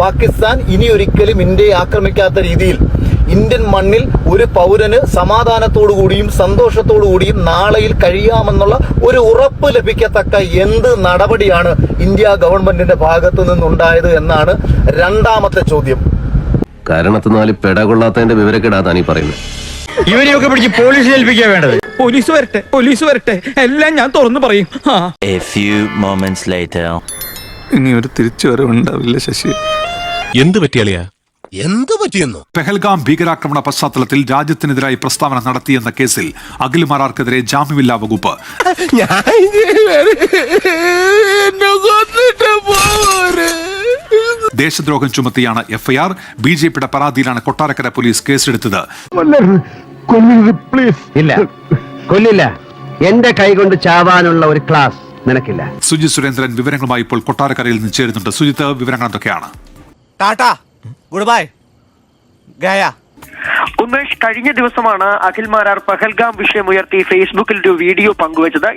പാകിസ്ഥാൻ ഇനി ഒരിക്കലും ഇന്ത്യയെ ആക്രമിക്കാത്ത രീതിയിൽ ഇന്ത്യൻ മണ്ണിൽ ഒരു പൗരന് സമാധാനത്തോടു കൂടിയും സന്തോഷത്തോടു കൂടിയും നാളെയിൽ കഴിയാമെന്നുള്ള ഒരു ഉറപ്പ് ലഭിക്കത്തക്ക എന്ത് നടപടിയാണ് ഇന്ത്യ ഗവൺമെന്റിന്റെ ഭാഗത്തു നിന്നുണ്ടായത് എന്നാണ് രണ്ടാമത്തെ ചോദ്യം. കാരണത്തിനാല് പെടകൊള്ളാത്തതിന്റെ വിവരക്കെടാതാണ് ഈ പറയുന്നത്. ഇവരെയൊക്കെ പിടിച്ച് പോലീസിൽ ഏൽപ്പിക്കാൻ വേണ്ടത്. പോലീസ് വരട്ടെ, എല്ലാം ഞാൻ തുറന്നു പറയും. A few moments later. ഇനി ഒരു തിരിച്ചുവരവുണ്ടാവില്ല ശശി. എന്ത് പറ്റിയാളിയാ? എന്ത് പറ്റിയെന്നു? പെഹൽഗാം ഭീകരാക്രമണ പശ്ചാത്തലത്തിൽ രാജ്യത്തിനെതിരായി പ്രസ്താവന നടത്തിയെന്ന കേസിൽ അഖിൽ മാരാർക്കെതിരെ ജാമ്യമില്ലാ വകുപ്പ്. ദേശദ്രോഹം ചുമത്തിയാണ് എഫ്ഐആർ. ബിജെപിയുടെ പരാതിയിലാണ് കൊട്ടാരക്കര പോലീസ് കേസെടുത്തത്. ഇല്ല, കൊല്ലില്ല. എന്റെ കൈകൊണ്ട് ചാവാനുള്ള ഒരു ക്ലാസ് നിനക്കില്ല. സുജിത് സുരേന്ദ്രൻ വിവരങ്ങളുമായി ഇപ്പോൾ കൊട്ടാരക്കരയിൽ നിന്ന് ചേരുന്നുണ്ട്. സുജിത്ത്, വിവരങ്ങൾ എന്തൊക്കെയാണ്? ടാറ്റാ, ഗുഡ് ബൈ, ഗയ. ഉമേഷ്, കഴിഞ്ഞ ദിവസമാണ് അഖിൽ മാരാർ പഹൽഗാം വിഷയം ഉയർത്തി ഫേസ്ബുക്കിൽ ഒരു വീഡിയോ പങ്കുവച്ചത്.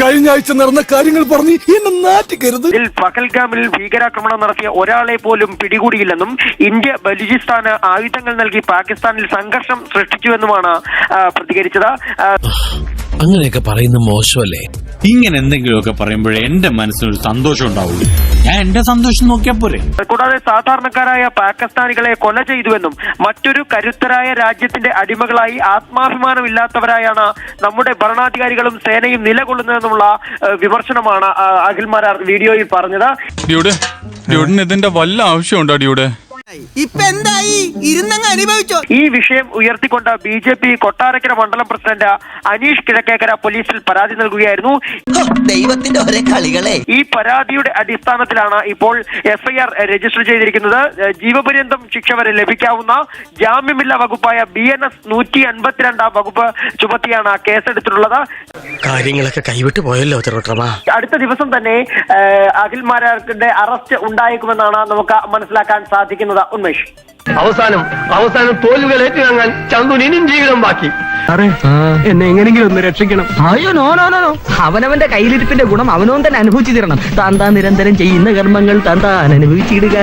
കഴിഞ്ഞ ആഴ്ച നടന്ന കാര്യങ്ങൾ പറഞ്ഞ് എന്നെ നാറ്റിക്കരുത്. ഇതിൽ പഹൽഗാമിൽ ഭീകരാക്രമണം നടത്തിയ ഒരാളെ പോലും പിടികൂടിയില്ലെന്നും ഇന്ത്യ ബലൂചിസ്ഥാന് ആയുധങ്ങൾ നൽകി പാകിസ്ഥാനിൽ സംഘർഷം സൃഷ്ടിച്ചുവെന്നുമാണ് പ്രതികരിച്ചത്. അങ്ങനെയൊക്കെ പറയുന്നത് മോശമല്ലേ? ഇങ്ങനെ എന്തെങ്കിലുമൊക്കെ പറയുമ്പോഴേ എന്റെ മനസ്സിനൊരു സന്തോഷം ഉണ്ടാവുള്ളൂ. ഞാൻ എന്റെ സന്തോഷം നോക്കിയാ പോരെ. കൂടാതെ സാധാരണക്കാരായ പാകിസ്ഥാനികളെ കൊല ചെയ്തുവെന്നും മറ്റൊരു കരുത്തരായ രാജ്യത്തിന്റെ അടിമകളായി ആത്മാഭിമാനമില്ലാത്തവരായാണ് നമ്മുടെ ഭരണാധികാരികളും സേനയും നിലകൊള്ളുന്നതെന്നുള്ള വിമർശനമാണ് അഖിൽ മാരാർ വീഡിയോയിൽ പറഞ്ഞത്. ഇതിന്റെ വല്ല ആവശ്യമുണ്ടോ ഡ്യൂഡ്? ഈ വിഷയം ഉയർത്തിക്കൊണ്ട് ബിജെപി കൊട്ടാരക്കര മണ്ഡലം പ്രസിഡന്റ് അനീഷ് കിഴക്കേക്കര പോലീസിൽ പരാതി നൽകുകയായിരുന്നു. ദൈവത്തിന്റെ ഒരേ കളികളെ. ഈ പരാതിയുടെ അടിസ്ഥാനത്തിലാണ് ഇപ്പോൾ എഫ്ഐആർ രജിസ്റ്റർ ചെയ്തിരിക്കുന്നത്. ജീവപര്യന്തം ശിക്ഷ വരെ ലഭിക്കാവുന്ന ജാമ്യമില്ലാ വകുപ്പായ BNS 152 വകുപ്പ് ചുമത്തിയാണ് കേസെടുത്തിട്ടുള്ളത്. കാര്യങ്ങളൊക്കെ കൈവിട്ട് പോയല്ലോ തിരുവട്ടമാ. അടുത്ത ദിവസം തന്നെ അഖിൽ മാരാർക്കിന്റെ അറസ്റ്റ് ഉണ്ടായേക്കുമെന്നാണ് നമുക്ക് മനസ്സിലാക്കാൻ സാധിക്കുന്നത്. ഉന്മേഷ്, അവസാനം തോൽവികൾ ഏറ്റുവാങ്ങാൻ ചന്തുന് ഇനിയും ജീവിതം ബാക്കി. എന്നെ എങ്ങനെങ്കിലും ഒന്ന് രക്ഷിക്കണം. അയ്യോ, നോ. അവനവന്റെ കയ്യിലിരിപ്പിന്റെ ഗുണം അവനവൻ തന്നെ അനുഭവിച്ചു തരണം. താൻ നിരന്തരം ചെയ്യുന്ന കർമ്മങ്ങൾ താൻ അനുഭവിച്ചിടുക.